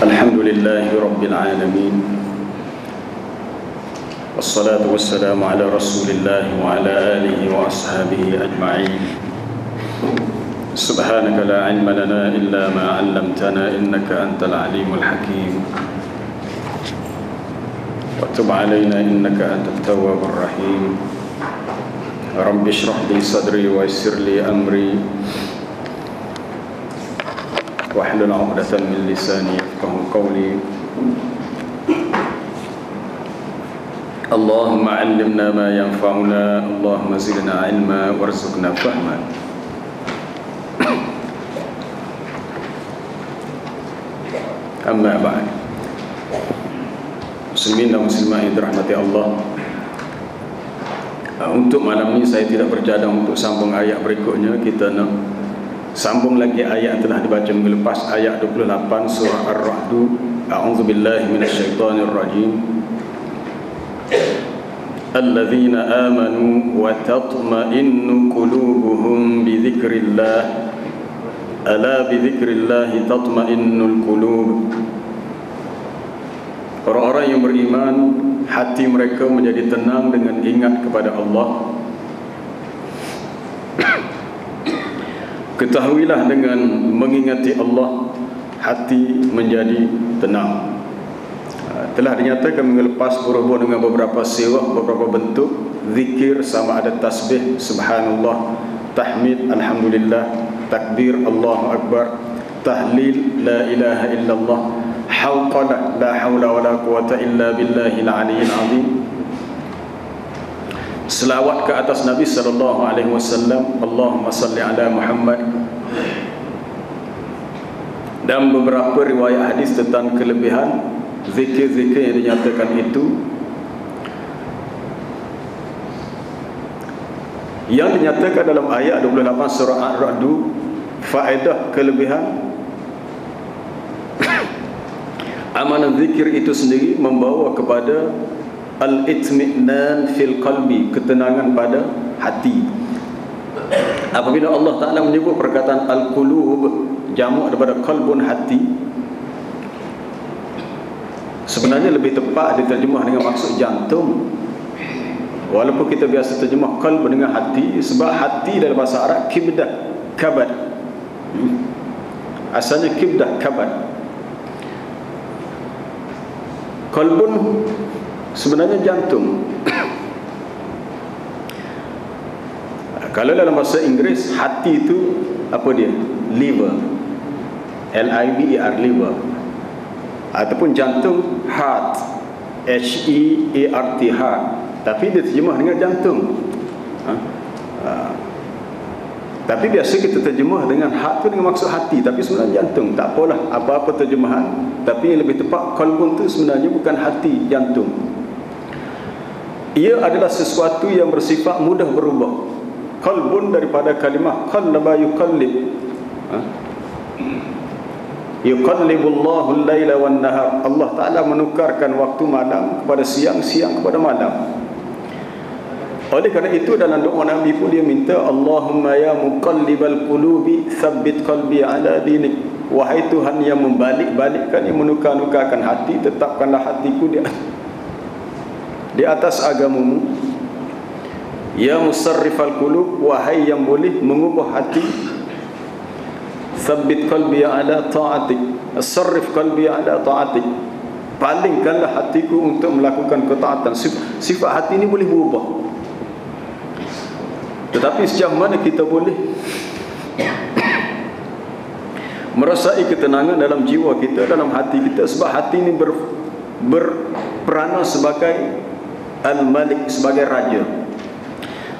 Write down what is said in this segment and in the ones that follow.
الحمد لله رب العالمين، والصلاة والسلام على رسول الله وعلى آله وأصحابه أجمعين. سبحانك لا علم لنا إلا ما علمتنا إنك أنت العليم الحكيم، وتب علينا إنك أنت التواب الرحيم. رب اشرح لي صدري ويسر لي أمري واحلل عقدة من لساني يفقهوا قولي. اللهم علمنا ما ينفعنا، اللهم زدنا علما وارزقنا فهما. Amma ba'd. Muslimin dan muslimat yang dirahmati Allah, untuk malam ini saya tidak berjadang untuk sambung ayat berikutnya. Kita nak sambung lagi ayat yang telah dibaca minggu lepas, ayat 28 surah Ar-Ra'd. A'udzubillahi minasyaitonirrajim. Alladzina amanu wa tatma'innu qulubuhum bi dzikrillah. Ala bi dzikrillah tatma'innul qulub. Orang-orang yang beriman, hati mereka menjadi tenang dengan ingat kepada Allah. Ketahuilah dengan mengingati Allah, hati menjadi tenang. Telah dinyatakan minggu lepas berhubung dengan beberapa sirah, beberapa bentuk zikir, sama ada tasbih, subhanallah, tahmid, alhamdulillah, takbir, Allahu Akbar, tahlil, la ilaha illallah, hawqalah, la hawla wa la quwata illa billahil aliyyil azim, selawat ke atas Nabi sallallahu alaihi wasallam, Allahumma salli ala Muhammad, dan beberapa riwayat hadis tentang kelebihan zikir-zikir yang dinyatakan itu. Yang dinyatakan dalam ayat 28 surah Ar-Ra'd, faedah kelebihan amalan zikir itu sendiri membawa kepada al-itmi'nan fil qalbi, ketenangan pada hati. Apabila Allah Ta'ala menyebut perkataan al-qulub, jamak daripada qalbun, hati, sebenarnya lebih tepat diterjemah dengan maksud jantung. Walaupun kita biasa terjemah qalb dengan hati, sebab hati dalam bahasa Arab kibdah, kabad. Asalnya kibdah, kabad. Qalbun sebenarnya jantung. Kalau dalam bahasa Inggeris, hati itu apa dia? Liver. L-I-V-E-R, liver. Ataupun jantung, heart. H-E-A-R-T, heart. Tapi dia terjemah dengan jantung. Tapi biasa kita terjemah dengan heart tu dengan maksud hati, tapi sebenarnya jantung. Tak apalah apa-apa terjemahan, tapi yang lebih tepat, qalbun tu sebenarnya bukan hati, jantung. Ia adalah sesuatu yang bersifat mudah berubah. Qalbun daripada kalimah qallaba yuqallib. Yuqallibullahu al-laila wan-nahar. Allah Ta'ala menukarkan waktu malam kepada siang, siang kepada malam. Oleh kerana itu dalam doa Nabi pun dia minta, Allahumma ya muqallibal qulubi tsabbit qalbi ala dinik. Wahai Tuhan yang membalik-balikkan, yang menukar-nukarkan hati, tetapkanlah hatiku di atas agamamu. Ya musarrifal qulub, wahai yang boleh mengubah hati, tsabbit qalbi ala ta'atik. Sarrif qalbi ala ta'atik. Palingkanlah hatiku untuk melakukan ketaatan. Sifat hati ini boleh berubah. Tetapi sejauh mana kita boleh merasai ketenangan dalam jiwa kita, dalam hati kita, sebab hati ini berperanan sebagai al-malik, sebagai raja.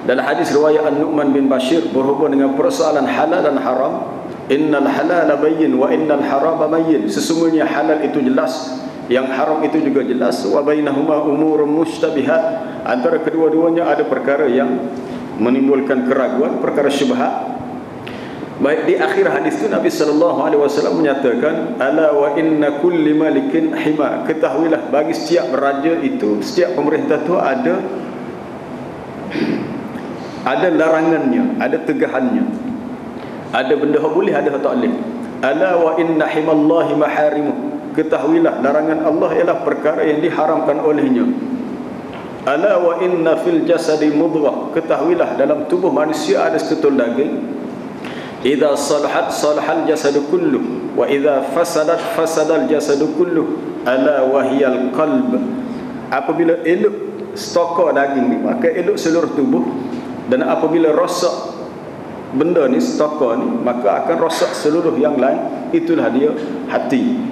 Dalam hadis riwayat An-Nu'man bin Bashir berhubung dengan persoalan halal dan haram, innal halala bayyin wa innal harama bayyin. Sesungguhnya halal itu jelas, yang haram itu juga jelas. Wa bainahuma umurun mushtabihat. Antara kedua-duanya ada perkara yang menimbulkan keraguan, perkara syubhat. Baik, di akhir hadis itu Nabi SAW menyatakan, ala wa inna kulli malikin hima. Ketahuilah, bagi setiap raja itu, setiap pemerintah itu ada larangannya, ada tegahannya. Ada benda yang boleh, ada yang tak boleh. Ala wa inna himallahi maharimuh. Ketahuilah larangan Allah ialah perkara yang diharamkan olehnya. Ala wa inna fil jasadi mudghah. Ketahuilah dalam tubuh manusia ada seketul daging. Idza salahat salahal jasadu kulluh wa idza fasadat fasadal jasadu kulluh. Ala wahiyal qalb. Apabila elok stokor daging ni, maka elok seluruh tubuh. Dan apabila rosak benda ni, stokor ni, maka akan rosak seluruh yang lain. Itulah dia hati.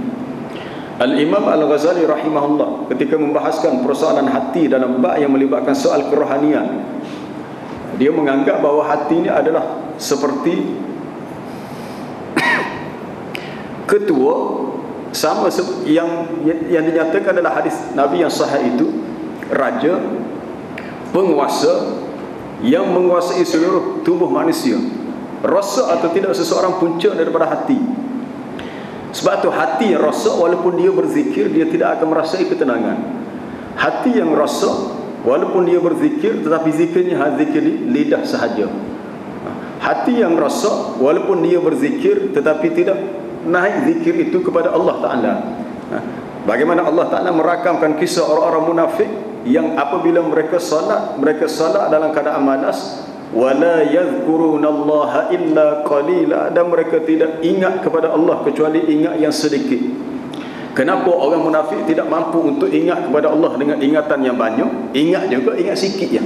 Al-Imam Al-Ghazali rahimahullah ketika membahaskan persoalan hati dalam bab yang melibatkan soal kerohanian, dia menganggap bahawa hati ini adalah seperti ketua, sama yang dinyatakan adalah hadis Nabi yang sahih itu, raja, penguasa yang menguasai seluruh tubuh manusia. Rosak atau tidak seseorang punca daripada hati. Sebab tu hati yang rosak, walaupun dia berzikir, dia tidak akan merasai ketenangan. Hati yang rosak, walaupun dia berzikir, tetapi zikirnya zikir lidah sahaja. Hati yang rosak, walaupun dia berzikir, tetapi tidak naik zikir itu kepada Allah Ta'ala. Bagaimana Allah Ta'ala merakamkan kisah orang-orang munafik yang apabila mereka salat dalam keadaan malas, wala yadhkurunallaha illa qalila, dan mereka tidak ingat kepada Allah kecuali ingat yang sedikit. Kenapa orang munafik tidak mampu untuk ingat kepada Allah dengan ingatan yang banyak? Ingat juga, ingat sikit ya.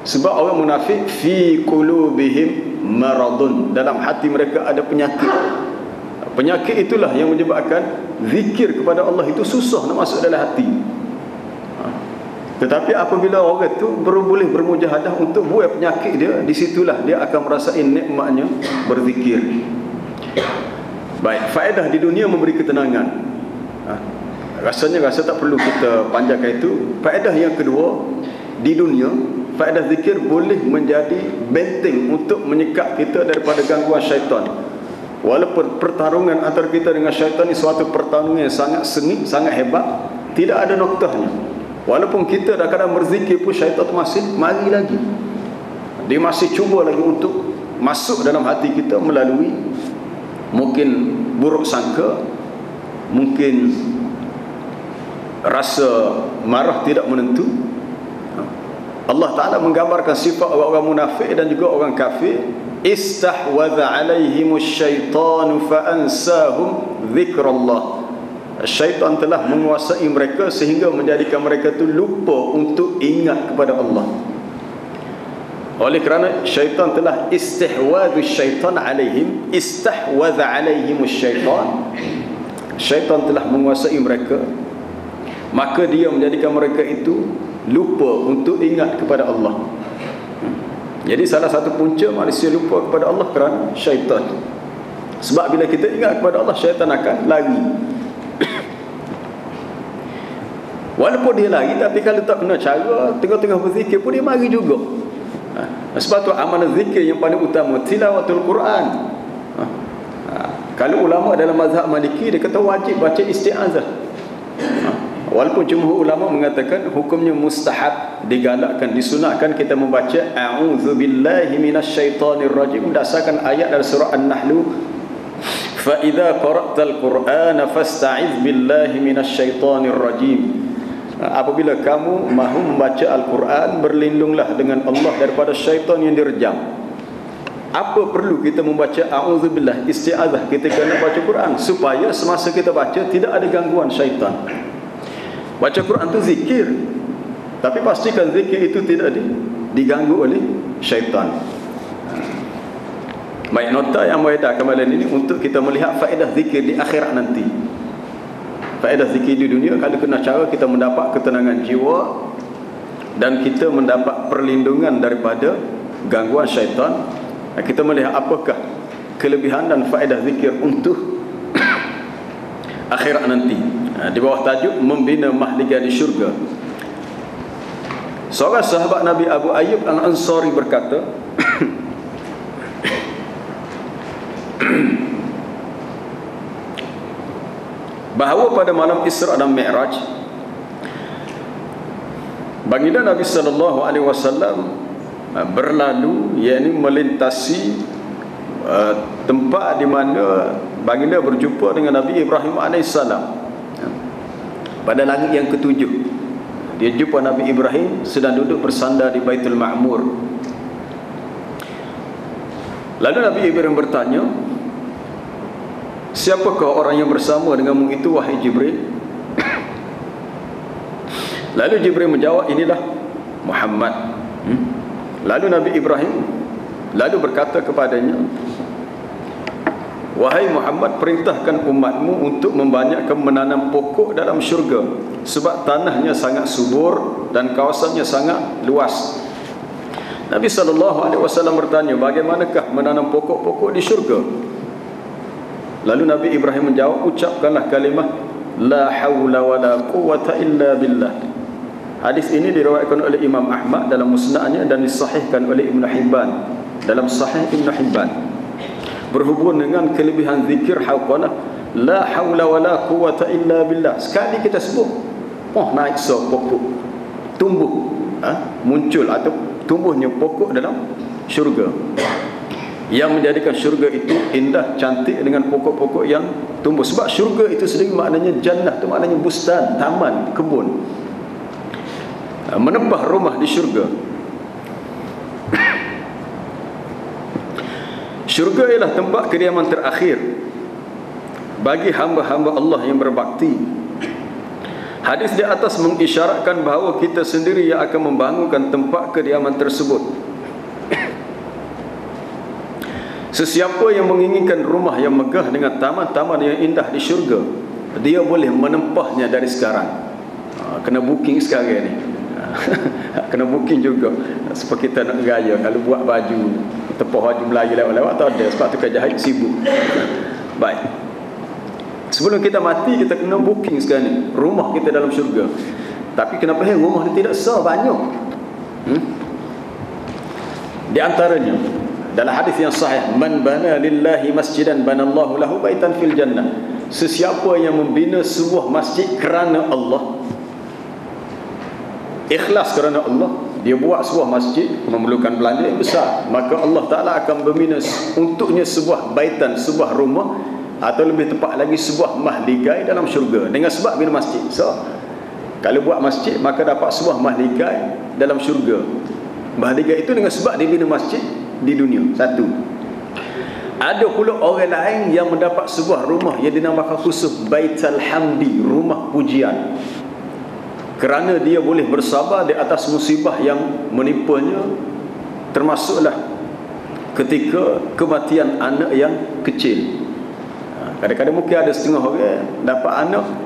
Sebab orang munafik fi qulubihim maradun, dalam hati mereka ada penyakit. Penyakit itulah yang menyebabkan zikir kepada Allah itu susah nak masuk dalam hati. Tetapi apabila orang itu boleh bermujahadah untuk buat penyakit dia, di situlah dia akan merasai nikmatnya berzikir. Baik, faedah di dunia memberi ketenangan. Rasanya tak perlu kita panjangkan itu. Faedah yang kedua, di dunia faedah zikir boleh menjadi benteng untuk menyekat kita daripada gangguan syaitan. Walaupun pertarungan antara kita dengan syaitan ini suatu pertarungan yang sangat sengit, sangat hebat, tidak ada noktahnya. Walaupun kita dah kadang berzikir pun, syaitan masih mari lagi. Dia masih cuba lagi untuk masuk dalam hati kita melalui mungkin buruk sangka, mungkin rasa marah tidak menentu. Allah Ta'ala menggambarkan sifat orang-orang munafik dan juga orang kafir. Istahwadha alaihimus syaitanu fa'ansahum zikrallah. Syaitan telah menguasai mereka sehingga menjadikan mereka itu lupa untuk ingat kepada Allah. Oleh kerana syaitan telah istihwadhu syaitan alaihim, istahwadha alaihimus syaitan, syaitan telah menguasai mereka, maka dia menjadikan mereka itu lupa untuk ingat kepada Allah. Jadi salah satu punca manusia lupa kepada Allah kerana syaitan. Sebab bila kita ingat kepada Allah, syaitan akan lari. Walaupun dia lari, tapi kalau tak kena cara, tengah-tengah berzikir pun dia mari juga. Sebab tu amanah zikir yang paling utama tilawatul Quran. Kalau ulama dalam mazhab Maliki, dia kata wajib baca isti'azah. Walaupun jumhur ulama mengatakan hukumnya mustahab, digalakkan, disunatkan kita membaca a'udzubillahi minasyaitonir rajim berdasarkan ayat dari surah An-Nahl, fa idza qara'tal Qur'ana fasta'iz billahi minasyaitonir rajim. Apabila kamu mahu membaca Al-Quran, berlindunglah dengan Allah daripada syaitan yang direjam. Apa perlu kita membaca a'udzubillah, isti'azah ketika nak baca Quran? Supaya semasa kita baca tidak ada gangguan syaitan. Baca Quran itu zikir, tapi pastikan zikir itu tidak diganggu oleh syaitan. Baik, nota yang beredar kemarin ini untuk kita melihat faedah zikir di akhirat nanti. Faedah zikir di dunia, kalau kena cara kita mendapat ketenangan jiwa dan kita mendapat perlindungan daripada gangguan syaitan. Kita melihat apakah kelebihan dan faedah zikir untuk akhirat nanti. Di bawah tajuk membina mahligai di syurga. Seorang sahabat Nabi Abu Ayyub Al-Ansari berkata, bahawa pada malam Isra dan Mi'raj, baginda Nabi sallallahu alaihi wasallam berlalu, yakni melintasi tempat di mana baginda berjumpa dengan Nabi Ibrahim AS pada langit yang ketujuh. Dia jumpa Nabi Ibrahim sedang duduk bersandar di Baitul Ma'mur. Lalu Nabi Ibrahim bertanya, siapakah orang yang bersama denganmu itu, wahai Jibril? Lalu Jibril menjawab, inilah Muhammad. Lalu Nabi Ibrahim berkata kepadanya, wahai Muhammad, perintahkan umatmu untuk membanyakkan menanam pokok dalam syurga, sebab tanahnya sangat subur dan kawasannya sangat luas. Nabi SAW bertanya, bagaimanakah menanam pokok-pokok di syurga? Lalu Nabi Ibrahim menjawab, ucapkanlah kalimah la hawla wa la quwwata illa billah. Hadis ini diriwayatkan oleh Imam Ahmad dalam musnadnya dan disahihkan oleh Ibn Hibban dalam Sahih Ibn Hibban. Berhubung dengan kelebihan zikir hauqalah la hawla wa la quwwata illa billah. Sekali kita sebut, naik pokok, tumbuh, muncul atau tumbuhnya pokok dalam syurga, yang menjadikan syurga itu indah, cantik dengan pokok-pokok yang tumbuh. Sebab syurga itu sendiri maknanya jannah, itu maknanya bustan, taman, kebun. Menempah rumah di syurga. Syurga ialah tempat kediaman terakhir bagi hamba-hamba Allah yang berbakti. Hadis di atas mengisyaratkan bahawa kita sendiri yang akan membangunkan tempat kediaman tersebut. Sesiapa yang menginginkan rumah yang megah dengan taman-taman yang indah di syurga, dia boleh menempahnya dari sekarang. Kena booking sekarang ni. Kena booking juga. Sebab kita nak gaya, kalau buat baju tepah baju Melayu lewat-lewat tak ada, sebab tu kan jahit sibuk. Baik, sebelum kita mati kita kena booking sekarang ni rumah kita dalam syurga. Tapi kenapa rumah ni tidak sah banyak? Di antaranya dalam hadis yang sahih, man bana lillahi masjidan banallahu lahu baitan fil jannah. Sesiapa yang membina sebuah masjid kerana Allah, ikhlas kerana Allah, dia buat sebuah masjid, memerlukan belanja yang besar, maka Allah Ta'ala akan membina untuknya sebuah baitan, sebuah rumah, atau lebih tepat lagi sebuah mahligai dalam syurga dengan sebab bina masjid. So, kalau buat masjid maka dapat sebuah mahligai dalam syurga. Mahligai itu dengan sebab dia bina masjid di dunia. Satu. Ada pula orang lain yang mendapat sebuah rumah yang dinamakan khusus Baitul Hamdi, rumah pujian, kerana dia boleh bersabar di atas musibah yang menipanya, termasuklah ketika kematian anak yang kecil. Kadang-kadang mungkin ada setengah orang dapat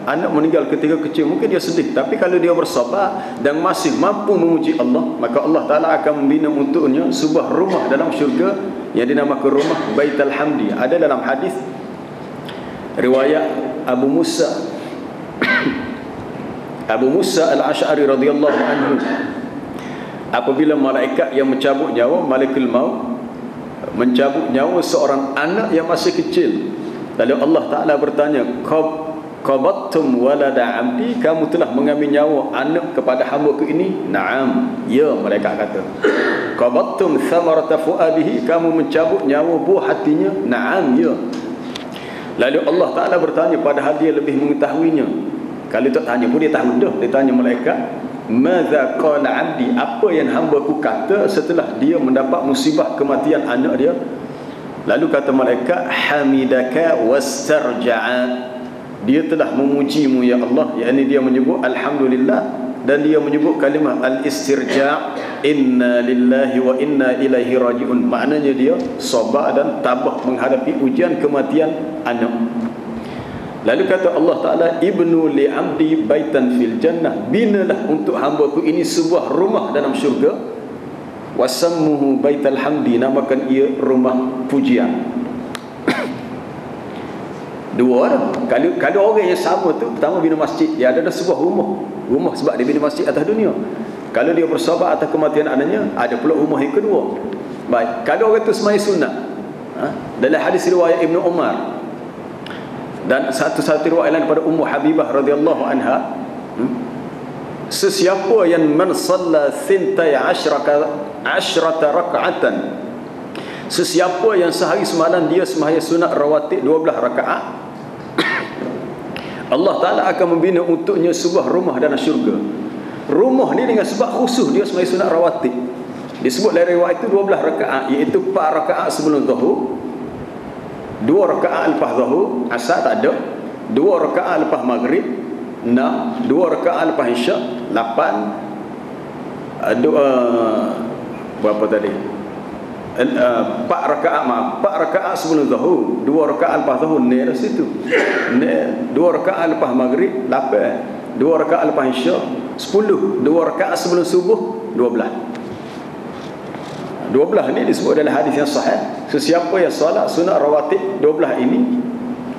anak meninggal ketika kecil, mungkin dia sedih, tapi kalau dia bersabar dan masih mampu memuji Allah, maka Allah Ta'ala akan membina untuknya sebuah rumah dalam syurga yang dinamakan rumah Baitul Hamdi. Ada dalam hadis riwayat Abu Musa Al-Asy'ari radhiyallahu anhu, apabila malaikat yang mencabut nyawa, malakul maut, mencabut nyawa seorang anak yang masih kecil, lalu Allah Ta'ala bertanya, qabattum walada abdi, kamu telah mengambil nyawa anak kepada hamba-Ku ini? Naam, ya, malaikat kata. Qabattum thamarata fuadihi, kamu mencabut nyawa buah hatinya? Naam, ya. Lalu Allah Ta'ala bertanya, padahal dia lebih mengetahuinya. Kalau tak tanya pun dia tahu dah. Dia tanya malaikat, madza qala abdi, apa yang hamba-Ku kata setelah dia mendapat musibah kematian anak dia? Lalu kata malaikat, hamidaka wastarja'a, dia telah memujimu ya Allah, yakni dia menyebut alhamdulillah, dan dia menyebut kalimah al-istirja', inna lillahi wa inna ilaihi raji'un. Maknanya dia sabar dan tabah menghadapi ujian kematian anak. Lalu kata Allah Ta'ala, ibnu li abdi baitan fil jannah, binalah untuk hamba-Ku ini sebuah rumah dalam syurga, wasammuhu baital hamdi, namakan ia rumah pujian. Dua dah. Kalau orang yang sama tu, pertama bina masjid, dia ada sebuah rumah sebab dia bina masjid atas dunia. Kalau dia bersabar atas kematian anaknya, ada pula rumah yang kedua. Baik, kalau orang tu semai sunat, dalam hadis riwayat Ibnu Umar dan satu riwayat lain daripada Ummu Habibah radhiyallahu anha, sesiapa yang man shalla 12 asyrata rak'atan, Sesiapa yang sehari semalam dia sembahyang sunat rawatib 12 rakaat, Allah Ta'ala akan membina untuknya sebuah rumah dalam syurga. Rumah ni dengan sebab khusus dia sembahyang sunat rawatib. Disebut dari riwayat itu 12 rakaat, iaitu 4 rakaat sebelum zuhur, 2 rakaat lepas zuhur, asar tak ada, 2 rakaat lepas maghrib, 6, 2 rakaat lepas isyak, 8, berapa tadi? 4 rakaat sebelum zuhur, 2 rakaat lepas zuhur, ni dah situ. 2 rakaat lepas maghrib, 8, 2 rakaat lepas isyak, 10, 2 rakaat sebelum subuh, 12. 12 ni disebut dalam hadis yang sahih. Sesiapa yang solat sunat rawatib 12 ini,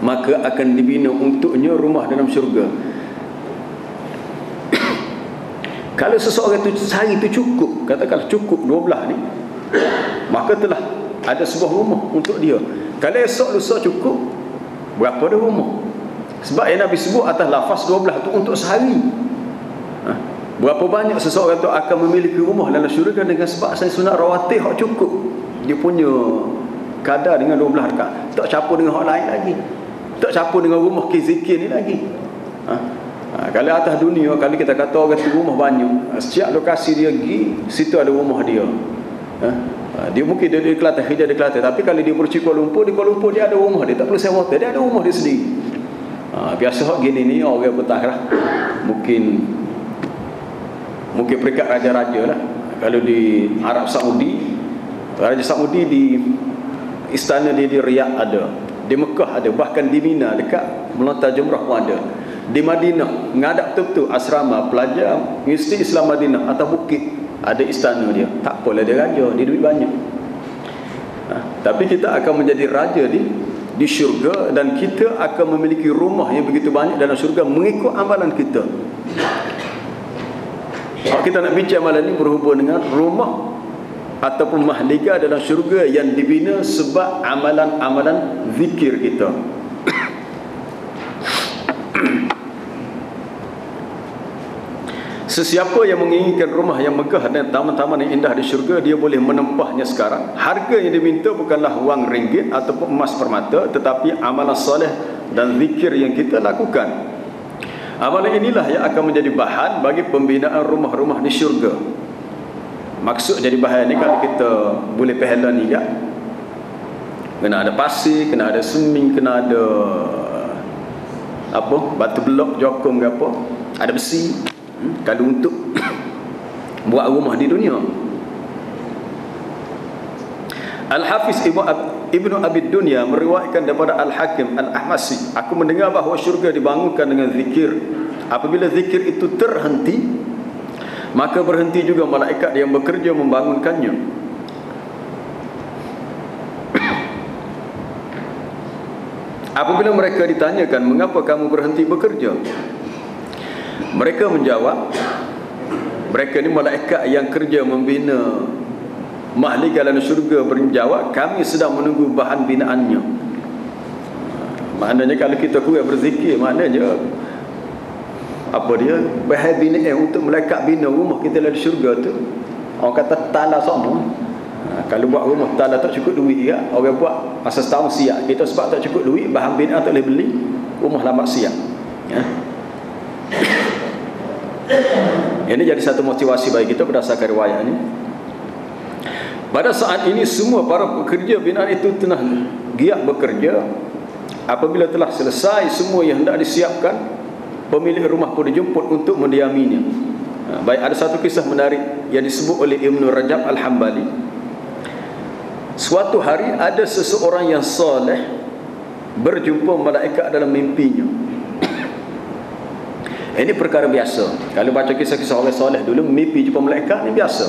maka akan dibina untuknya rumah dalam syurga. Kalau seseorang itu sehari itu cukup, katakanlah cukup 12 ni, maka telah ada sebuah rumah untuk dia. Kalau esok lusa cukup, berapa dah rumah? Sebab yang Nabi sebut atas lafaz 12 tu untuk sehari. Berapa banyak seseorang tu akan memiliki rumah dalam syurga dengan sebab saya sunat rawatib hak cukup. Dia punya kadar dengan 12 rakaat. Tak campur dengan hak lain lagi. Tak campur dengan rumah zikir ni lagi. Kalau atas dunia, kalau kita kata orang tu rumah banyak, setiap lokasi dia pergi, situ ada rumah dia. Dia mungkin dia di Kelantan, dia di Kelantan, tapi kalau dia pergi Kuala Lumpur, di Kuala Lumpur dia ada rumah, dia tak perlu sewa hotel, dia ada rumah dia sendiri. Biasa hak gini ni orang bertahlah. Mungkin peringkat raja-raja lah. Kalau di Arab Saudi, Raja Saudi di istana dia di Riyadh ada, di Mekah ada, bahkan di Mina dekat melontar jumrah pun ada. Di Madinah ngadap betul-betul asrama pelajar Universiti Islam Madinah atas bukit ada istana dia. Tak apalah dia raja, dia duit banyak. Tapi kita akan menjadi raja di syurga, dan kita akan memiliki rumah yang begitu banyak dalam syurga mengikut amalan kita. Kalau kita nak bincang malam ni berhubung dengan rumah ataupun mahliga dalam syurga yang dibina sebab amalan-amalan zikir kita. Sesiapa yang menginginkan rumah yang megah dan taman-taman yang indah di syurga, dia boleh menempahnya sekarang. Harga yang diminta bukanlah wang ringgit ataupun emas permata, tetapi amalan soleh dan zikir yang kita lakukan. Amalan inilah yang akan menjadi bahan bagi pembinaan rumah-rumah di syurga. Maksud jadi bahan ni, kalau kita boleh pahala ni ya, kena ada pasir, kena ada semen, kena ada batu blok, jokong ke apa, ada besi. Kalau untuk buat rumah di dunia. Al-Hafiz Ibnu Abi Dunya meriwayatkan daripada Al-Hakim Al-Ahmasi, aku mendengar bahawa syurga dibangunkan dengan zikir. Apabila zikir itu terhenti, maka berhenti juga malaikat yang bekerja membangunkannya. Apabila mereka ditanyakan, mengapa kamu berhenti bekerja? Mereka menjawab, mereka ni malaikat yang kerja membina mahliga dalam syurga menjawab, kami sedang menunggu bahan binaannya. Maknanya kalau kita kuat berzikir, maknanya bahan binaan untuk malaikat bina rumah kita dalam syurga tu. Orang kata tala sama. Kalau buat rumah tala tak cukup duit ya, orang buat masa setahun siap. Kita sebab tak cukup duit, bahan binaan tak boleh beli, rumah lambat siap. Ini jadi satu motivasi bagi kita berdasarkan riwayat ini. Pada saat ini semua para pekerja binaan itu tengah giat bekerja. Apabila telah selesai semua yang hendak disiapkan, pemilik rumah pun dijemput untuk mendiaminya. Baik, ada satu kisah menarik yang disebut oleh Ibnu Rajab Al-Hambali. Suatu hari ada seseorang yang soleh berjumpa malaikat dalam mimpinya. Ini perkara biasa. Kalau baca kisah-kisah orang soleh dulu, mimpi jumpa malaikat ni biasa.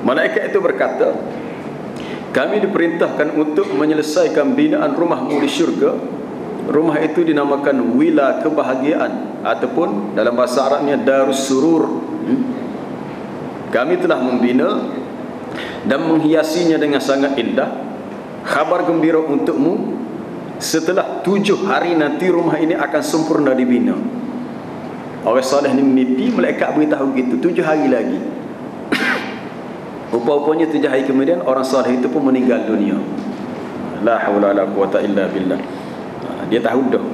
Malaikat itu berkata, kami diperintahkan untuk menyelesaikan binaan rumahmu di syurga. Rumah itu dinamakan Wila Kebahagiaan, ataupun dalam bahasa Arabnya Darus Surur. Kami telah membina dan menghiasinya dengan sangat indah. Khabar gembira untukmu, setelah 7 hari nanti rumah ini akan sempurna dibina. Orang soleh ni mimpi, malaikat beritahu gitu, 7 hari lagi. Rupa-rupanya 7 hari kemudian orang salih itu pun meninggal dunia. La haula wala quwata illa billah. Dia tahu dah.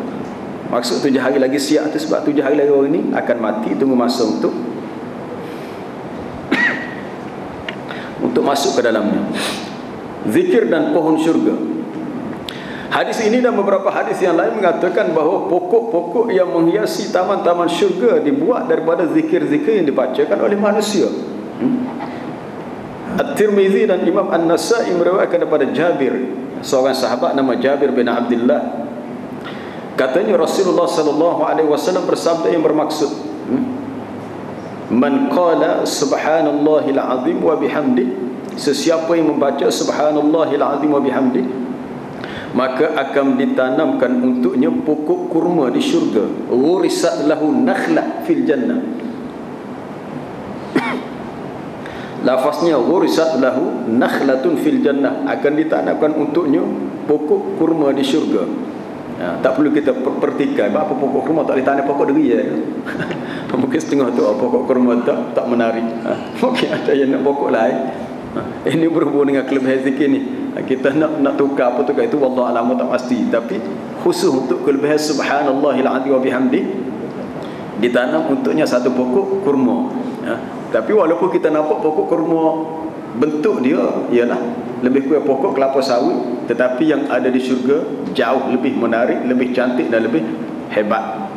Maksud 7 hari lagi siap tu sebab 7 hari lagi orang ni akan mati, tunggu masa untuk masuk ke dalamnya. Zikir dan pohon syurga. Hadis ini dan beberapa hadis yang lain mengatakan bahawa pokok-pokok yang menghiasi taman-taman syurga dibuat daripada zikir-zikir yang dibacakan oleh manusia. At-Tirmizi dan Imam An-Nasa'i meriwayatkan daripada Jabir, seorang sahabat nama Jabir bin Abdullah. Katanya Rasulullah sallallahu alaihi wasallam bersabda yang bermaksud, man qala subhanallahil azim wa bihamdi, sesiapa yang membaca subhanallahil azim wa bihamdi, maka akan ditanamkan untuknya pokok kurma di syurga. Ghurisat lahu nakhlah fil jannah. Lafaznya ghurisat lahu nakhlatun fil jannah, akan ditanamkan untuknya pokok kurma di syurga. Tak perlu kita pertikai apa pokok kurma tak ditanam pokok deri ya. Mungkin setengah tu pokok kurma tak menarik. Mungkin ada yang nak pokok lain. Ini berhubung dengan kelebihan zikir ni. Kita nak tukar apa tukar itu wallahu alam tak pasti, tapi khusus untuk kelebihan subhanallahil azim wa bihamdi ditanam untuknya satu pokok kurma. Tapi walaupun kita nampak pokok kurma bentuk dia ialah lebih kurang pokok kelapa sawit, tetapi yang ada di syurga jauh lebih menarik, lebih cantik dan lebih hebat.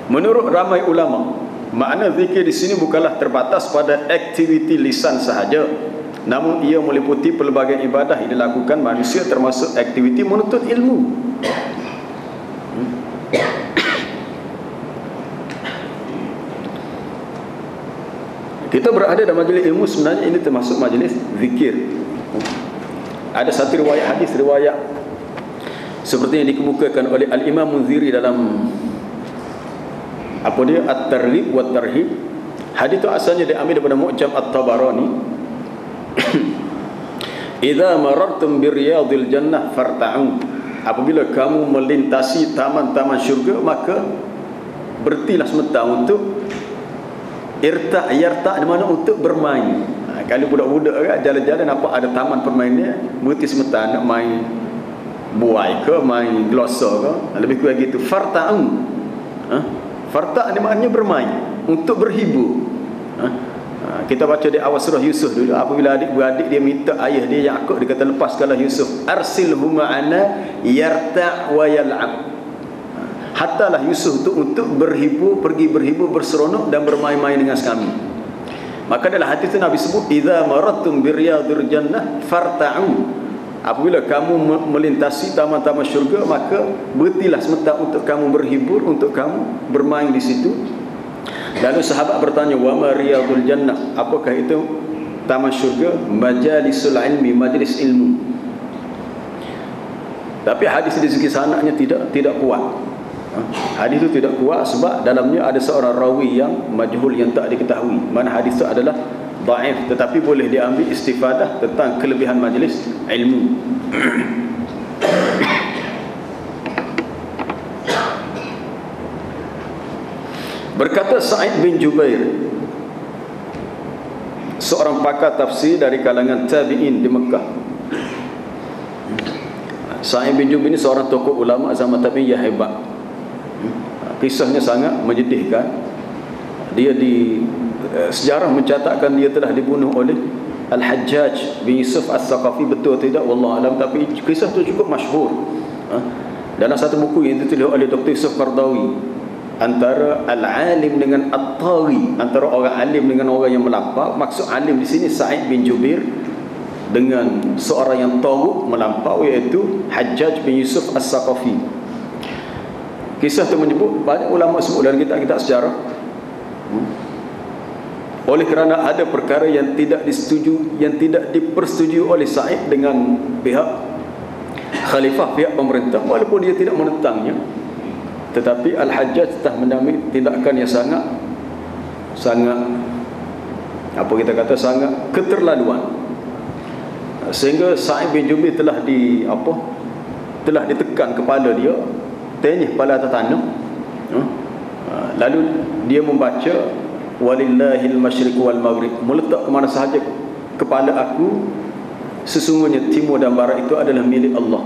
Menurut ramai ulama, makna zikir di sini bukanlah terbatas pada aktiviti lisan sahaja, namun ia meliputi pelbagai ibadah yang dilakukan manusia, termasuk aktiviti menuntut ilmu. Kita berada dalam majlis ilmu, sebenarnya ini termasuk majlis zikir. Ada satu riwayat hadis, riwayat seperti yang dikemukakan oleh Al-Imam Munziri dalam apa dia, At-Targhib wa Tarhib. Hadis itu asalnya diambil daripada Mu'jam At-Tabarani. Idza marartum bi riyadil jannah farta'u, apabila kamu melintasi taman-taman syurga, maka berhentilah sebentar untuk yarta' di mana untuk bermain. Kalau budak-budak kan jalan-jalan nampak ada taman permainan, berhenti sebentar nak main buai ke, main glosa ke, lebih kurang gitu. Farta'u. Farta' ni maknanya bermain, untuk berhibur. Kita baca di awal surah Yusuf dulu, apabila adik-beradik dia minta ayah dia Yaqub, dia kata lepaskanlah Yusuf, arsilhu ma'ana yarta' wa yal'ab. Hatalah Yusuf tu untuk berhibur, pergi berhibur, berseronok dan bermain-main dengan kami. Maka dalam hadis itu Nabi sebut, idza marattum biriyadil jannah farta'u, apabila kamu melintasi taman-taman syurga, maka berhentilah sebentar untuk kamu berhibur, untuk kamu bermain di situ. Lalu sahabat bertanya, wa ma riyadul jannah, apakah itu taman syurga? Majalisul ilmi, majlis ilmu. Tapi hadis di segi sanadnya tidak kuat. Hadis itu tidak kuat sebab dalamnya ada seorang rawi yang majhul, yang tak diketahui. Mana hadis itu adalah dhaif, tetapi boleh diambil istifadah tentang kelebihan majlis ilmu. Berkata Sa'id bin Jubair, seorang pakar tafsir dari kalangan tabi'in di Mekah. Sa'id bin Jubair ini seorang tokoh ulama zaman tabi'in yang hebat. Kisahnya sangat menyedihkan. Dia di sejarah mencatatkan dia telah dibunuh oleh Al-Hajjaj bin Yusuf As-Saqafi, betul tidak wallahu alam, tapi kisah itu cukup masyhur. Dalam satu buku yang ditulis oleh Dr. Yusuf Qardawi, antara al-alim dengan at-taghi, antara orang alim dengan orang yang melampau. Maksud alim di sini Sa'id bin Jubair dengan seorang yang taghut melampau, iaitu Hajjaj bin Yusuf As-Saqafi. Kisah itu menyebut, banyak ulama sebut dalam kitab-kitab sejarah, oleh kerana ada perkara yang tidak dipersetujui oleh Sa'id dengan pihak khalifah, pihak pemerintah, walaupun dia tidak menentangnya, tetapi Al-Hajjaj telah mengambil tindakan yang sangat apa kita kata, sangat keterlaluan, sehingga Sa'id bin Jubair telah ditekan kepala dia, tenyih kepala atas tanah. Lalu dia membaca walillahil masyriq wal maghrib, meletak ke mana sahaja kepala aku, sesungguhnya timur dan barat itu adalah milik Allah.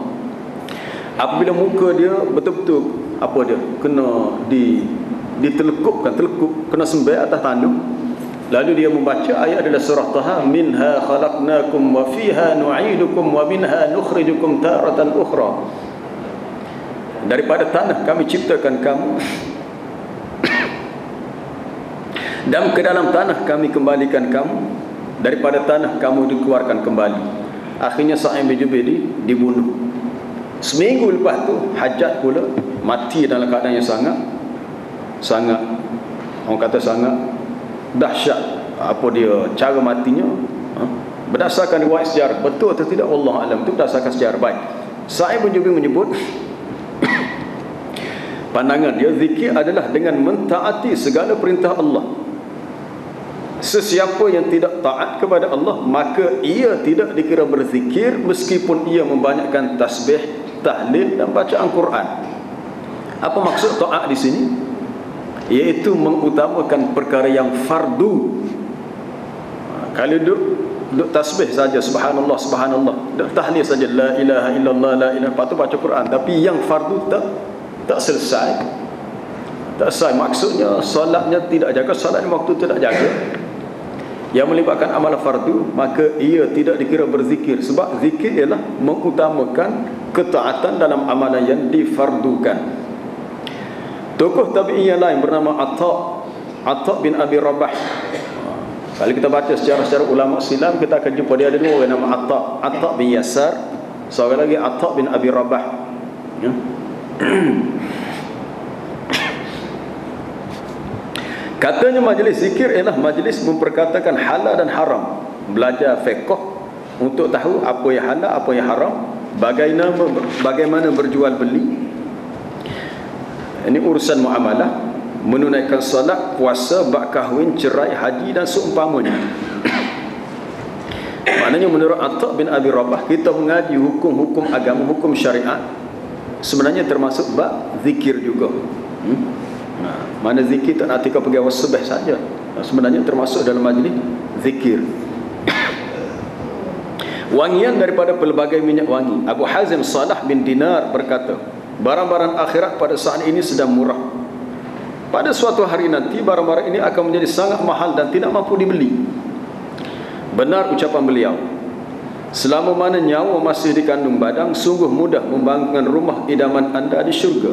Apabila muka dia betul-betul apa dia kena ditelekupkan, kena sembah atas tanah, lalu dia membaca ayat adalah surah Taha, minha khalaqnakum wa fiha nu'idukum wa minha nukhrijukum taratan ukhra. Daripada tanah kami ciptakan kamu dan ke dalam tanah kami kembalikan kamu, daripada tanah kamu dikeluarkan kembali. Akhirnya Sa'id bin Jubair dibunuh. Seminggu lepas tu Hajjaj pula mati dalam keadaan yang sangat orang kata sangat dahsyat. Apa dia cara matinya, berdasarkan riwayat sejarah, betul atau tidak wallahu alam, itu berdasarkan sejarah. Baik, Sa'id bin Jubair menyebut pandangan dia, zikir adalah dengan mentaati segala perintah Allah. Sesiapa yang tidak taat kepada Allah, maka ia tidak dikira berzikir meskipun ia membanyakkan tasbih, tahlil dan bacaan Quran. Apa maksud taat di sini? Iaitu mengutamakan perkara yang fardu. Kalau duk tasbih saja, subhanallah subhanallah, duk tahlil saja, la ilaha illallah, la ilaha, lepas tu baca Quran, tapi yang fardu tak selesai. Maksudnya solatnya tidak jaga, solat waktu tidak jaga, yang melibatkan amalan fardu, maka ia tidak dikira berzikir. Sebab zikir ialah mengutamakan ketaatan dalam amalan yang difardukan. Tokoh tabi'in yang lain bernama Atta bin Abi Rabah. Kalau kita baca secara ulama silam, kita akan jumpa dia ada dua orang, nama Atta bin Yasar, seorang lagi Atta bin Abi Rabah, ya. Katanya majlis zikir ialah majlis memperkatakan halal dan haram, belajar fiqh untuk tahu apa yang halal, apa yang haram, bagaimana berjual beli, ini urusan muamalah, menunaikan solat, puasa, bak kahwin, cerai, haji dan seumpamanya. Maknanya menurut Atta bin Abi Rabah, kita mengaji hukum-hukum agama, hukum syariat, sebenarnya termasuk bab zikir juga. Mana zikir tak nak tika pergi awal sebeh saja, sebenarnya termasuk dalam majlis zikir. Wangian daripada pelbagai minyak wangi. Abu Hazim Salah bin Dinar berkata, barang-barang akhirat pada saat ini sedang murah. Pada suatu hari nanti barang-barang ini akan menjadi sangat mahal dan tidak mampu dibeli. Benar ucapan beliau, selama mana nyawa masih dikandung badan, sungguh mudah membangunkan rumah idaman anda di syurga.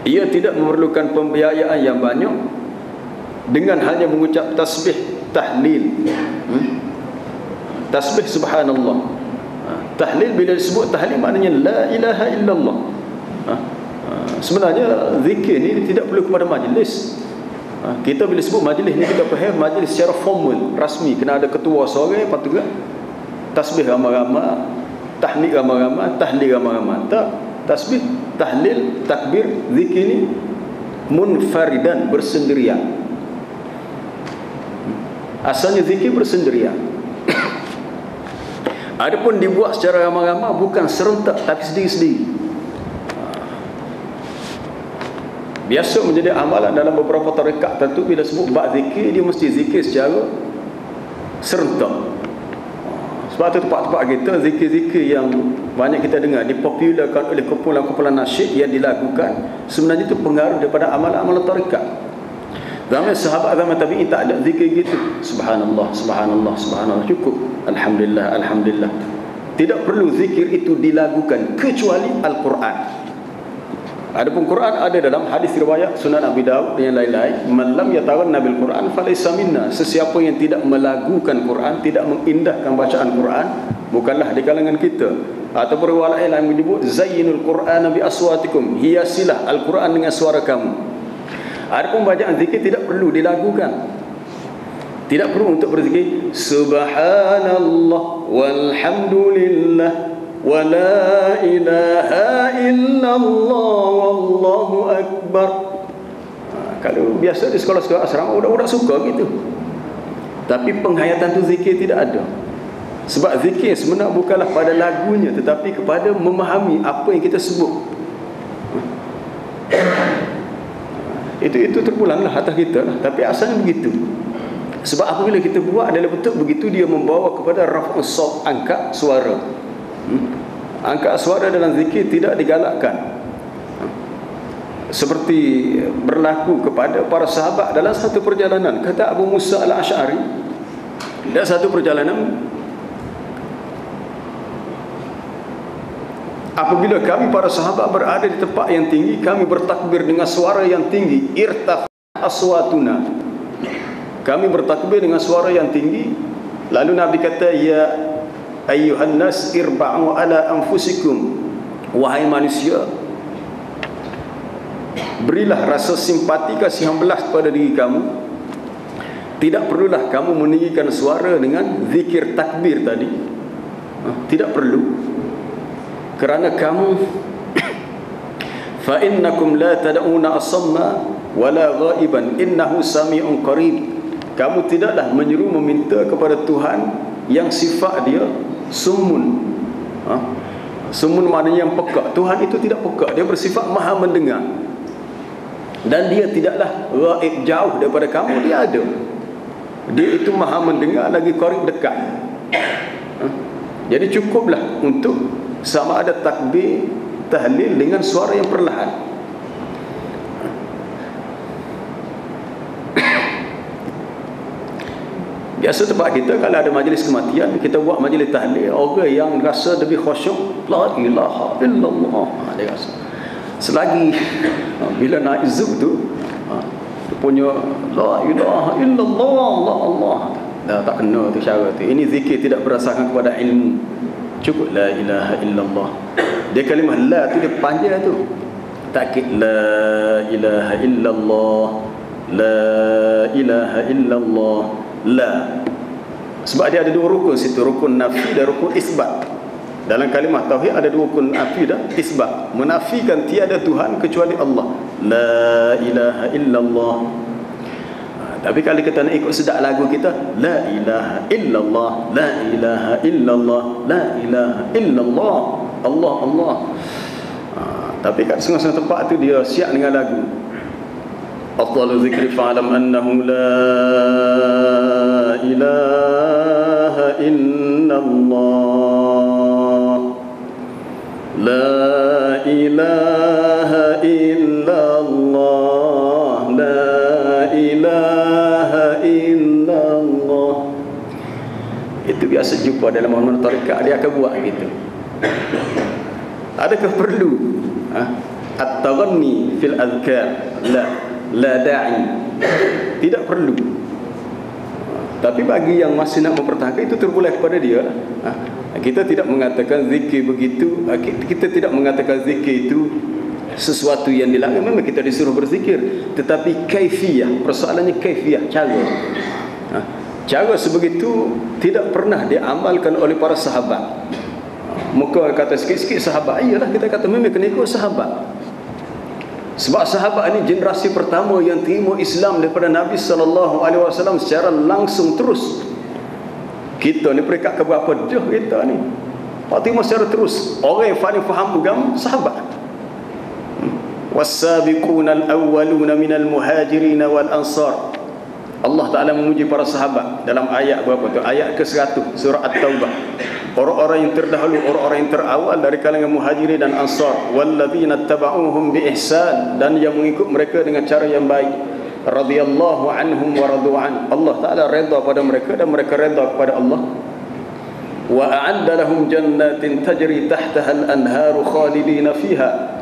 Ia tidak memerlukan pembiayaan yang banyak, dengan hanya mengucap tasbih, tahlil, tasbih subhanallah. Tahlil, bila disebut tahlil maknanya la ilaha illallah. Sebenarnya zikir ni tidak perlu kepada majlis. Kita bila sebut majlis ni, kita faham majlis secara formal, rasmi, kena ada ketua seorang, lepas tu tasbih ramai-ramai, tahmid ramai-ramai, tahlil ramai-ramai. Tak, tasbih, tahlil, takbir, zikir ni munfaridan, bersendirian. Asalnya zikir bersendirian. Adapun dibuat secara ramai-ramai, bukan serentak tapi sendiri-sendiri. Biasa menjadi amalan dalam beberapa tarekat tertentu, bila sebut bab zikir, dia mesti zikir secara serentak. Sebab tu tempat-tempat kita, zikir-zikir yang banyak kita dengar dipopularkan oleh kumpulan-kumpulan nasyid yang dilakukan, sebenarnya itu pengaruh daripada amalan-amalan tarekat. Zaman sahabat, zaman tabi'in tak ada zikir gitu. Subhanallah, subhanallah, subhanallah, cukup. Alhamdulillah, alhamdulillah. Tidak perlu zikir itu dilakukan kecuali Al-Quran. Adapun Quran ada dalam hadis riwayat Sunan Abi Dawud dan yang lain-lain, man lam yataghanna bil Quran falaysa minna. Sesiapa yang tidak melagukan Quran, tidak mengindahkan bacaan Quran, bukanlah di kalangan kita. Ataupun riwayat lain menyebut zayyinul Qur'ana bi aswatikum, hiasilah Al-Quran dengan suara kamu. Adapun bacaan zikir tidak perlu dilagukan. Tidak perlu untuk berzikir subhanallah walhamdulillah wa la ilaha illallah wallahu akbar. Kalau biasa di sekolah-sekolah asrama, budak-budak suka gitu. Tapi penghayatan tu zikir tidak ada. Sebab zikir sebenarnya bukanlah pada lagunya, tetapi kepada memahami apa yang kita sebut. Itu terpulanglah atas kita lah. Tapi asalnya begitu. Sebab apabila kita buat adalah betul begitu, dia membawa kepada raf'us saut, angkat suara. Angkat suara dalam zikir tidak digalakkan. Seperti berlaku kepada para sahabat dalam satu perjalanan. Kata Abu Musa al-Ash'ari, dalam satu perjalanan, apabila kami para sahabat berada di tempat yang tinggi, kami bertakbir dengan suara yang tinggi. Irtaf aswatuna, kami bertakbir dengan suara yang tinggi. Lalu Nabi kata, ya ayyuhan nas irba'u ala anfusikum, wahai manusia, berilah rasa simpati, kasihan belas kepada diri kamu. Tidak perlulah kamu meninggikan suara dengan zikir takbir tadi. Tidak perlu, kerana kamu fa innakum la tad'una asamma wala ghaiban innahu sami'un qarib. Kamu tidaklah menyeru meminta kepada Tuhan yang sifat dia summun. Summun maknanya yang peka. Tuhan itu tidak peka, dia bersifat maha mendengar. Dan dia tidaklah ghaib, jauh daripada kamu, dia ada. Dia itu maha mendengar, lagi qarib, dekat. Jadi cukuplah untuk sama ada takbir, tahlil dengan suara yang perlahan. Biasa tempat kita kalau ada majlis kematian, kita buat majlis tahlil, orang yang rasa lebih khusyuk, la ilaha illallah, dia rasa. Selagi bila naik zub tu, dia punya la ilaha illallah, Allah dah tak kena tu cara tu. Ini zikir tidak berdasarkan kepada ilmu. Cukup la ilaha illallah. Dia kalimah la tu dia panjang tu. Takkid la ilaha illallah, la ilaha illallah, la. Sebab dia ada dua rukun situ, rukun nafi dan rukun isbat. Dalam kalimah tauhid ada dua rukun, nafi dan isbat. Menafikan tiada Tuhan kecuali Allah, la ilaha illallah. Tapi kalau kita nak ikut sedap lagu kita, la ilaha illallah, la ilaha illallah, la ilaha illallah, Allah Allah. Tapi kat setengah-setengah tempat tu dia siap dengan lagu. Afdalu zikri fa'alam annahu la ilaha illallah, la ilaha illallah, la ilaha illallah. Itu biasa jumpa dalam mana-mana tarikat, dia akan buat gitu. Adakah perlu at-taghanni fil azkar? La da'i. Tidak perlu. Tapi bagi yang masih nak mempertahankan, itu terpulang kepada dia lah. Kita tidak mengatakan zikir begitu, kita tidak mengatakan zikir itu sesuatu yang dilarang. Memang kita disuruh berzikir, tetapi kaifiyah, persoalannya kaifiyah, cara. Cara sebegitu tidak pernah diamalkan oleh para sahabat. Muka kata sikit-sikit sahabat, iyalah kita kata memang kena ikut sahabat. Sebab sahabat ini generasi pertama yang terima Islam daripada Nabi SAW secara langsung terus. Kita ni peringkat ke berapa dah kita ni? Pak terima secara terus. Orang yang paling faham agama sahabat. Was-sabiquna al-awwaluna minal muhajirin wal ansar. Allah Ta'ala memuji para sahabat dalam ayat berapa tu? Ayat ke-100 surah At-Taubah. Orang-orang yang terdahulu, orang-orang yang terawal dari kalangan muhajirin dan ansar, walladzina tabauhum bi ihsan, dan yang mengikut mereka dengan cara yang baik, radhiyallahu anhum wa radu an. Allah Ta'ala redha pada mereka dan mereka redha kepada Allah. Wa a'adda lahum jannatin tajri tahtaha al-anharu khalidina fiha.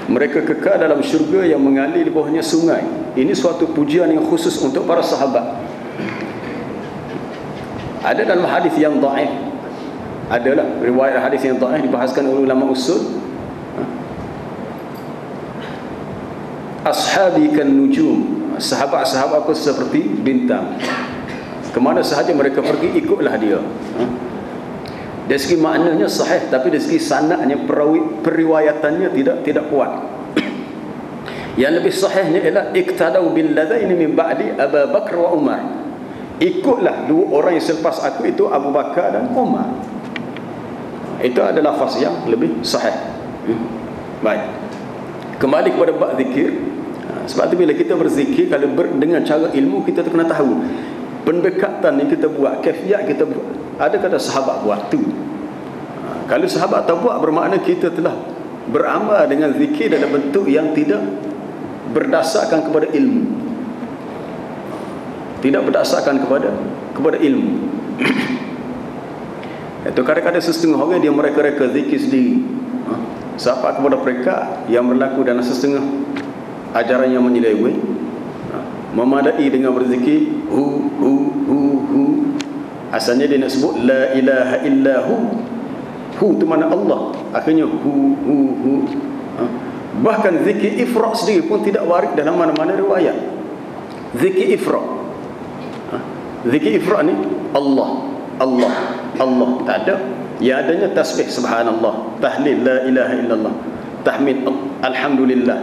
Mereka kekal dalam syurga yang mengalir di bawahnya sungai. Ini suatu pujian yang khusus untuk para sahabat. Ada dalam hadis yang dhaif, adalah riwayat hadis yang dhaif dibahaskan oleh ulama usul. Ashabi kan nujum, sahabat-sahabat aku seperti bintang, kemana sahaja mereka pergi ikutlah dia. Dari segi maknanya sahih, tapi dari segi sanadnya, periwayatannya tidak kuat. Yang lebih sahihnya ialah iqtadau bil ladaini min ba'di Abu Bakar wa Umar. Ikutlah dua orang yang selepas aku, itu Abu Bakar dan Umar. Itu adalah lafaz yang lebih sahih. Baik, kembali kepada bab zikir. Sebab tu bila kita berzikir, kalau dengan cara ilmu, kita tu kena tahu pendekatan yang kita buat, kafiat kita buat. Ada kata sahabat buat tu. Kalau sahabat tak buat, bermakna kita telah beramal dengan zikir dalam bentuk yang tidak berdasarkan kepada ilmu. Tidak berdasarkan kepada ilmu. Itu kadang-kadang setengah orang dia mereka zikir sendiri. Siapa kepada mereka yang berlaku dalam setengah ajaran yang menyeleweng, memadai dengan berzikir hu. Asalnya dia nak sebut la ilaha illahu. Hu tu mana Allah, akhirnya hu. Bahkan zikir ifrad sendiri pun tidak warid dalam mana-mana riwayat. Zikir ifrad, zikir ifrad ni Allah tak ada. Yang adanya tasbih subhanallah, tahlil la ilaha illallah, tahmid alhamdulillah.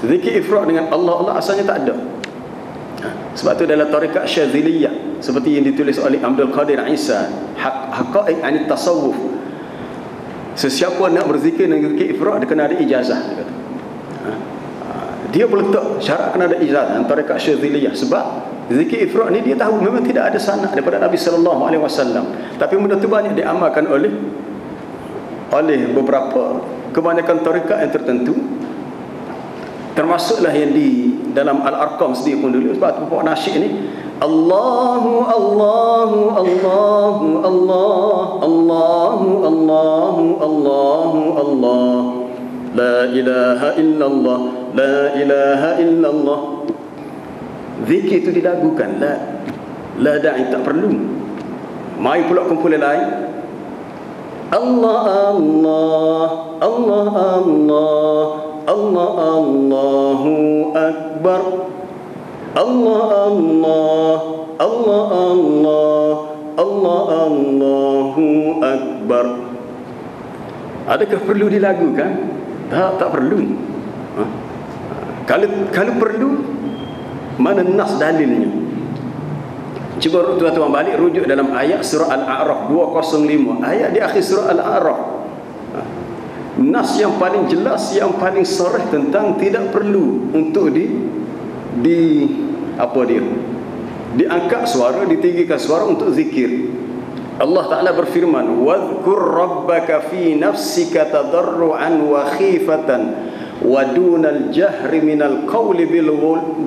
Zikir ifrad dengan Allah asalnya tak ada. Sebab tu dalam tarikat Syadziliyah, seperti yang ditulis oleh Abdul Qadir Isa, Haqaiq anit tasawuf, sesiapa nak berzikir dengan zikir ifrad, dia kena ada ijazah, dia kata. Dia meletak syarat kena ada ijazah antara tarikat Syadziliyah. Sebab zikir ifrad ni dia tahu memang tidak ada sanad daripada Nabi sallallahu alaihi wasallam, tapi benda tu banyak diamalkan oleh beberapa, kebanyakan tarikat yang tertentu. Termasuklah yang di dalam Al-Arqam sendiri pun dulu. Sebab tu pokok nasyid ni Allahu Allahu Allahu Allah Allahu Allahu Allahu Allah la ilaha illallah la ilaha illallah. Zikir itu dilagukan, la da'i, tak perlu. Mai pula kumpulan lain Allah Allah Allah Allah Allah Allahu Akbar Allah Allah Allah Allah Allah Allahu Akbar. Adakah perlu dilagukan? Tak perlu. Kalau perlu, mana nas dalilnya? Cuba tuan-tuan balik rujuk dalam ayat surah Al-A'raf 205, ayat di akhir surah Al-A'raf. Nas yang paling jelas, yang paling sarih tentang tidak perlu untuk diangkat suara, ditinggikan suara untuk zikir. Allah Ta'ala berfirman, wadhkur rabbaka fi nafsika tadarru'an wa khifatan wa dunal jahri minal qawli bil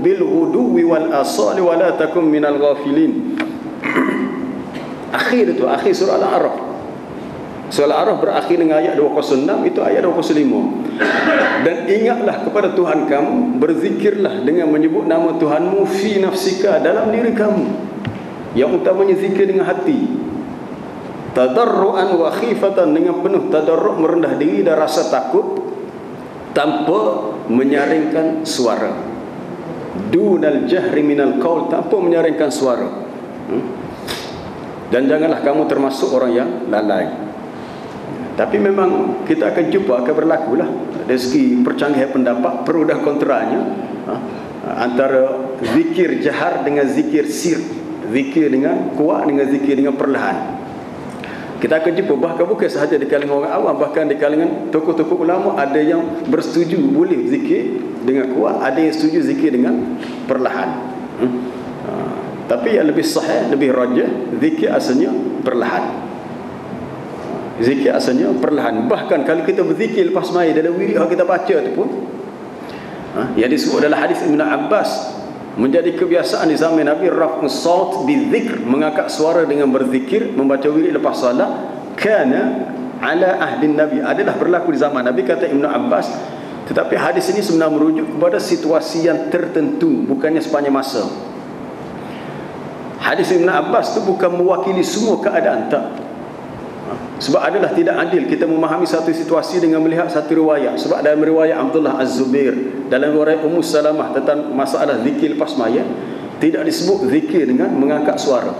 ghuduwi wal asali wa la takum minal ghafilin. Akhir surah Al-A'raf. Surah Al-A'raf berakhir dengan ayat 206, itu ayat 205. Dan ingatlah kepada Tuhan kamu, berzikirlah dengan menyebut nama Tuhanmu fi nafsika, dalam diri kamu. Yang utamanya zikir dengan hati. Tadarru'an wa khifatan, dengan penuh tadarru', merendah diri dan rasa takut, tanpa menyaringkan suara. Dunal jahri minal qaul, tanpa menyaringkan suara. Dan janganlah kamu termasuk orang yang lalai. Tapi memang kita akan jumpa, akan berlakulah dari segi percanggahan pendapat, pro dan kontranya, antara zikir jahar dengan zikir sir, zikir dengan kuat dengan zikir dengan perlahan. Kita akan jumpa bahkan bukan sahaja di kalangan orang awam, bahkan di kalangan tokoh-tokoh ulama ada yang bersetuju boleh zikir dengan kuat, ada yang setuju zikir dengan perlahan. Tapi yang lebih sahih, lebih rajih, zikir asalnya perlahan. Zikir asalnya perlahan. Bahkan kalau kita berzikir lepas mai dalam wirid yang kita baca tu pun, yang disebut dalam hadis Ibn Abbas, menjadi kebiasaan di zaman Nabi raf'us saut bizikr, mengangkat suara dengan berzikir, membaca wirid lepas solat. Kana ala ahli Nabi, adalah berlaku di zaman Nabi, kata Ibn Abbas. Tetapi hadis ini sebenarnya merujuk kepada situasi yang tertentu, bukannya sepanjang masa. Hadis Ibn Abbas itu bukan mewakili semua keadaan, tak. Sebab adalah tidak adil kita memahami satu situasi dengan melihat satu riwayat. Sebab dalam riwayat Abdullah Az-Zubair, dalam riwayat Ummu Salamah tentang masalah zikir lepas mayat, tidak disebut zikir dengan mengangkat suara.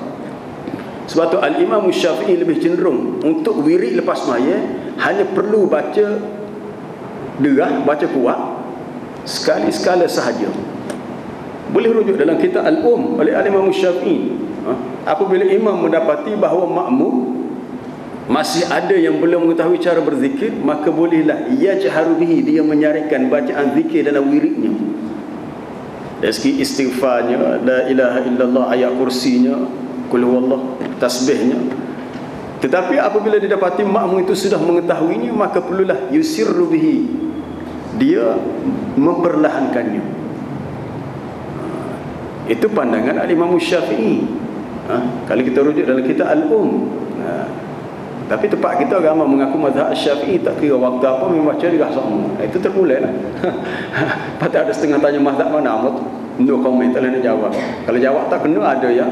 Sebab tu Al-Imam Syafi'i lebih cenderung untuk wirid lepas mayat hanya perlu baca derah, baca kuat, sekali-sekala sahaja. Boleh rujuk dalam kitab Al-Oleh Al-Imam Syafi'i. Apabila imam mendapati bahawa makmum masih ada yang belum mengetahui cara berzikir, maka bolehlah yajharu bihi, dia menyaringkan bacaan zikir dalam wiridnya. dari segi istighfarnya, la ilaha illallah, ayat kursinya, qul huwallah, tasbihnya. Tetapi apabila didapati makmum itu sudah mengetahuinya, maka perlulah yusirru bihi, dia memperlahankannya. Itu pandangan Al-Imam Syafi'i. Kalau kita rujuk dalam kitab Tapi tempat kita agama mengaku mazhab Syafi'i, tak kira waktu apa membaca dia sama. Itu terpulailah. Patut ada setengah tanya mazhab mana, no comment, tak nak jawab. Kalau jawab tak kena, ada yang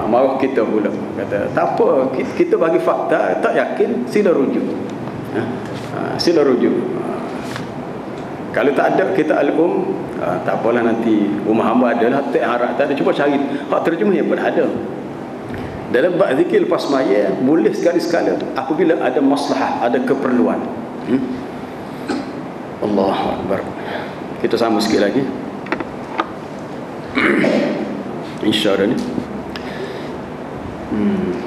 marah kita pula. Kata tak apa, kita bagi fakta, tak yakin sila rujuk. Sila rujuk. Kalau tak ada kita tak apalah, nanti rumah hamba adalah tak harap tak ada, cuba cari hak terjemah yang pun ada. Dalam bab zikir lepas maya boleh sekali-sekala apabila ada maslahah, ada keperluan. Allahu Akbar. Kita sambung sikit lagi. InsyaAllah ni.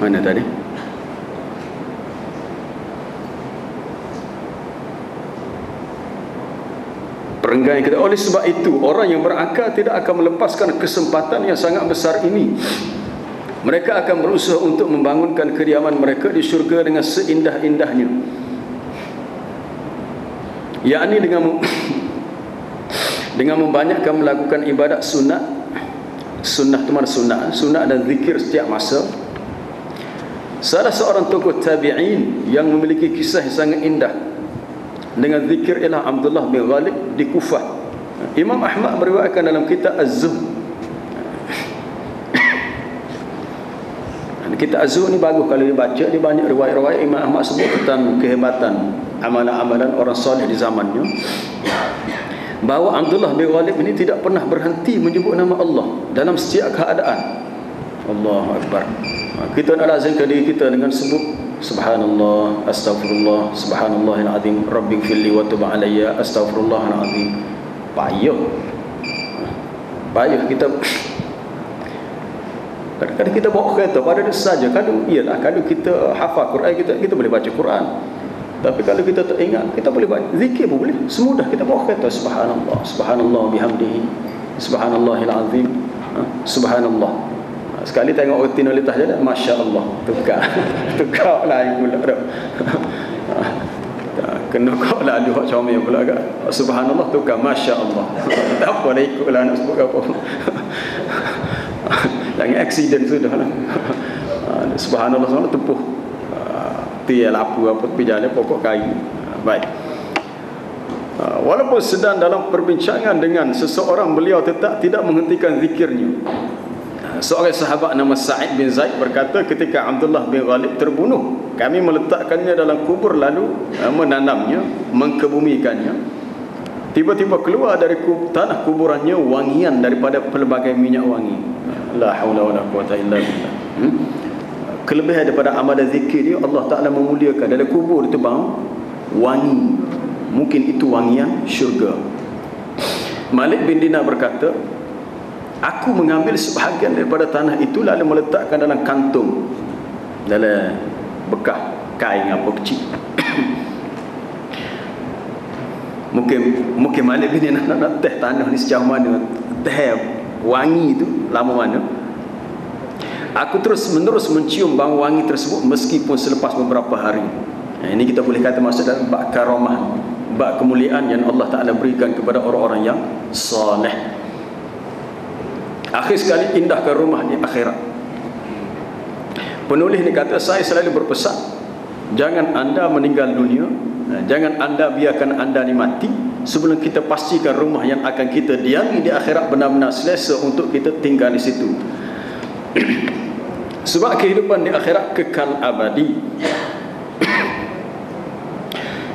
Mana tadi? Perenggan yang kita, oleh sebab itu orang yang berakal tidak akan melepaskan kesempatan yang sangat besar ini. Mereka akan berusaha untuk membangunkan kediaman mereka di syurga dengan seindah-indahnya, yakni dengan membanyakkan melakukan ibadat sunat. Sunnah itu mana sunat? Sunat dan zikir setiap masa. Salah seorang tokoh tabi'in yang memiliki kisah yang sangat indah dengan zikir ialah Abdullah bin Ghalib di Kufah. Imam Ahmad meriwayatkan dalam kitab Az-Zuhd. Kitab Az-Zuhd ni bagus kalau dibaca, dia banyak riwayat-riwayat Imam Ahmad sebut tentang kehebatan amalan-amalan orang soleh di zamannya, bahawa Abdullah bin Ghalib ini tidak pernah berhenti menyebut nama Allah dalam setiap keadaan. Allahu Akbar. Kita nak lazimkan diri kita dengan sebut subhanallah, astaghfirullah, subhanallahil azim, rabbighfirli wa tub alayya, astaghfirullahal azim. Payah kita. Kadang-kadang kita bawa kereta pada itu saja. Kalau kita hafal Quran, kita boleh baca Quran. Tapi kalau kita tak ingat, kita boleh baca zikir pun boleh. Semudah kita bawa kereta, subhanallah, subhanallah bihamdihi, subhanallahil azim, subhanallah. Sekali tengok rutinitas je dah, masya-Allah, tukar lain pula dah. Kena kau lah ada hak comel pula agak. Subhanallah tukar masya-Allah. Tak apa dah ikutlah nak sebut apa. Jangan aksiden sudah lah. Subhanallah semua tempuh tiada lapu apa tepi jalan pokok kayu. Baik. Walaupun sedang dalam perbincangan dengan seseorang, beliau tetap tidak menghentikan zikirnya. Seorang sahabat nama Sa'id bin Zaid berkata, ketika Abdullah bin Ghalib terbunuh, kami meletakkannya dalam kubur lalu menanamnya, mengkebumikannya. Tiba-tiba keluar dari tanah kuburannya wangian daripada pelbagai minyak wangi. La haula wala quwata illa billah. Kelebihan daripada amalan zikir dia, Allah Ta'ala memuliakan. Dalam kubur itu bang wangi, mungkin itu wangian syurga. Malik bin Dinar berkata, aku mengambil sebahagian daripada tanah itu lalu meletakkan dalam kantung, dalam bekas kain apa kecil. Mungkin Malik bin Dinar nak teh tanah ni sejauh mana, teh wangi itu lama mana. Aku terus-menerus mencium bau wangi tersebut meskipun selepas beberapa hari. Ini kita boleh kata masuk dalam bab karamah, bab kemuliaan yang Allah Ta'ala berikan kepada orang-orang yang soleh. Akhir sekali, indahkan rumah di akhirat. Penulis ni kata, saya selalu berpesan, jangan anda meninggal dunia, jangan anda biarkan anda ni mati sebelum kita pastikan rumah yang akan kita diami di akhirat benar-benar selesa untuk kita tinggal di situ. Sebab kehidupan di akhirat kekal abadi.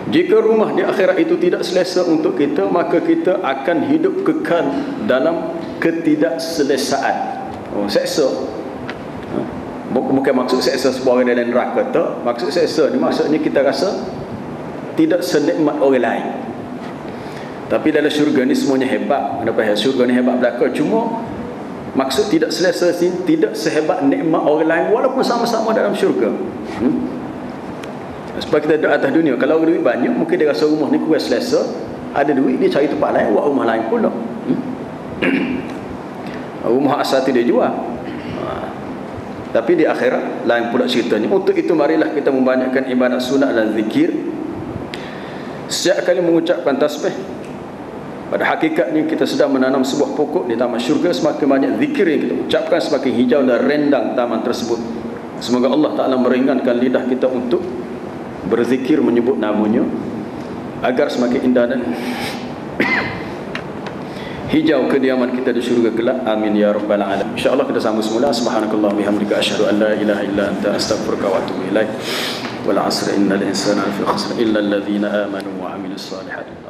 Jika rumah di akhirat itu tidak selesa untuk kita, maka kita akan hidup kekal dalam ketidakselesaan. Selesa bukan maksud selesa sebuah orang dalam neraka, tak. Maksud selesa ni maksudnya kita rasa tidak senikmat orang lain. Tapi dalam syurga ni semuanya hebat. Kenapa syurga ni hebat belaka? Cuma maksud tidak selesa sini tidak sehebat nikmat orang lain walaupun sama-sama dalam syurga. Sebab kita duduk atas dunia, kalau duit banyak mungkin dia rasa rumah ni kurang selesa, ada duit dia cari tempat lain buat rumah lain pula. Rumah asal dia jual. Tapi di akhirat lain pula ceritanya. Untuk itu marilah kita membanyakkan ibadat sunat dan zikir. Setiap kali mengucapkan tasbih, pada hakikatnya kita sedang menanam sebuah pokok di taman syurga. Semakin banyak zikir yang kita ucapkan, semakin hijau dan rendang taman tersebut. Semoga Allah Ta'ala meringankan lidah kita untuk berzikir menyebut namanya, agar semakin indah dan hijau kediaman kita di syurga kelak. Amin ya rabbal alamin. InsyaAllah kita sambung semula. Subhanakallah bihamdika asyhadu an la ilaha illa anta astaghfiruka wa atubu ilaik. Wal 'asri innal insana lafi khusr illa alladhina amanu wa 'amilus solihat.